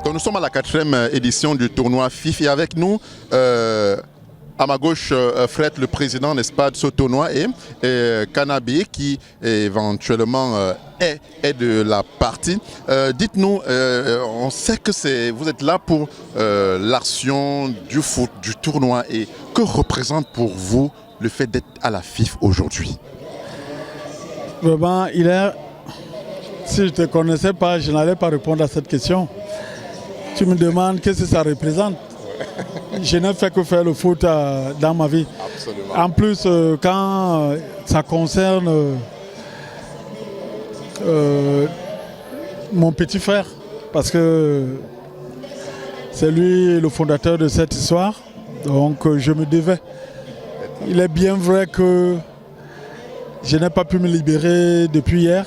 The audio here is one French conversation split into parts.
Donc nous sommes à la 4e édition du tournoi FIF et avec nous, à ma gauche, Fred, le président, n'est-ce pas, de ce tournoi, et Kanabi, qui éventuellement est de la partie. Dites-nous, on sait que vous êtes là pour l'action du foot, du tournoi, et que représente pour vous le fait d'être à la FIF aujourd'hui? Vraiment, si je ne te connaissais pas, je n'allais pas répondre à cette question. Tu me demandes qu'est-ce que ça représente. Je n'ai fait que faire le foot dans ma vie. Absolument. En plus, quand ça concerne mon petit frère, parce que c'est lui le fondateur de cette histoire, donc je me devais. Il est bien vrai que je n'ai pas pu me libérer depuis hier,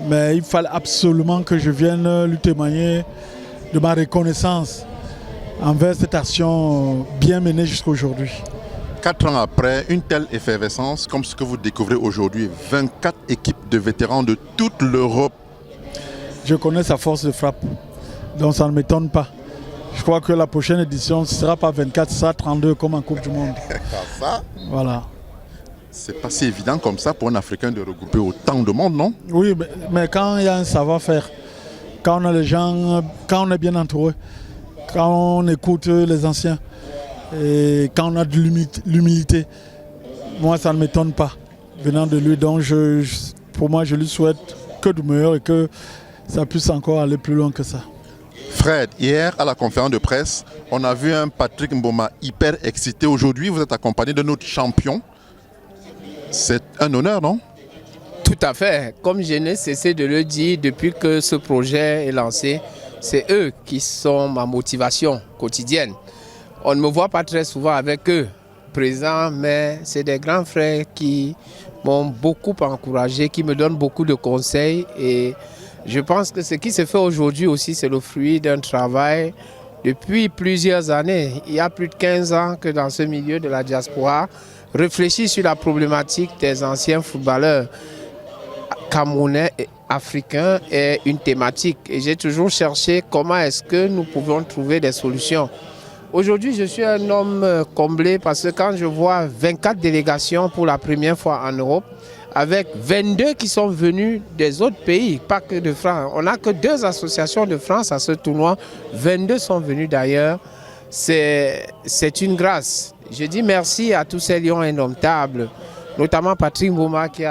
mais il fallait absolument que je vienne lui témoigner de ma reconnaissance envers cette action bien menée jusqu'à aujourd'hui. 4 ans après, une telle effervescence comme ce que vous découvrez aujourd'hui, 24 équipes de vétérans de toute l'Europe. Je connais sa force de frappe, donc ça ne m'étonne pas. Je crois que la prochaine édition, ce ne sera pas 24, ce sera 32 comme en Coupe du Monde. Ça, voilà. C'est pas si évident comme ça pour un Africain de regrouper autant de monde, non? Oui, mais quand il y a un savoir-faire, quand on a les gens, quand on est bien entouré, quand on écoute les anciens et quand on a de l'humilité, moi ça ne m'étonne pas venant de lui. Donc pour moi je lui souhaite que du meilleur et que ça puisse encore aller plus loin que ça. Fred, hier à la conférence de presse, on a vu un Patrick Mboma hyper excité. Aujourd'hui, vous êtes accompagné de notre champion. C'est un honneur, non? Tout à fait. Comme je n'ai cessé de le dire depuis que ce projet est lancé, c'est eux qui sont ma motivation quotidienne. On ne me voit pas très souvent avec eux présents, mais c'est des grands frères qui m'ont beaucoup encouragé, qui me donnent beaucoup de conseils. Et je pense que ce qui se fait aujourd'hui aussi, c'est le fruit d'un travail depuis plusieurs années. Il y a plus de 15 ans que dans ce milieu de la diaspora, réfléchir sur la problématique des anciens footballeurs camerounais et africains est une thématique. Et j'ai toujours cherché comment est-ce que nous pouvons trouver des solutions. Aujourd'hui, je suis un homme comblé parce que quand je vois 24 délégations pour la première fois en Europe, avec 22 qui sont venus des autres pays, pas que de France. On n'a que 2 associations de France à ce tournoi, 22 sont venus d'ailleurs. C'est une grâce. Je dis merci à tous ces lions indomptables, notamment Patrick Mboma qui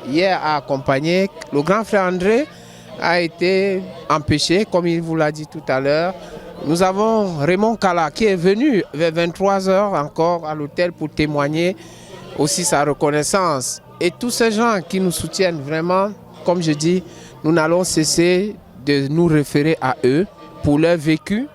hier a accompagné. Le grand frère André a été empêché, comme il vous l'a dit tout à l'heure. Nous avons Raymond Kala qui est venu vers 23 h encore à l'hôtel pour témoigner aussi sa reconnaissance. Et tous ces gens qui nous soutiennent vraiment, comme je dis, nous n'allons cesser de nous référer à eux pour leur vécu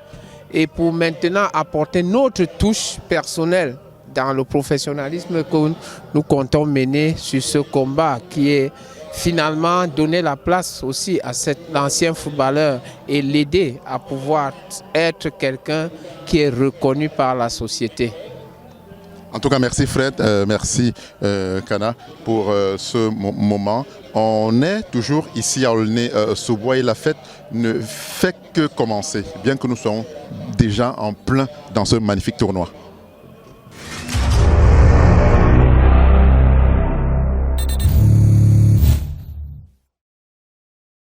et pour maintenant apporter notre touche personnelle dans le professionnalisme que nous comptons mener sur ce combat qui est finalement donner la place aussi à cet ancien footballeur et l'aider à pouvoir être quelqu'un qui est reconnu par la société. En tout cas, merci Fred, merci Kana pour ce moment. On est toujours ici à Aulnay-sous-Bois et la fête ne fait que commencer, bien que nous soyons déjà en plein dans ce magnifique tournoi.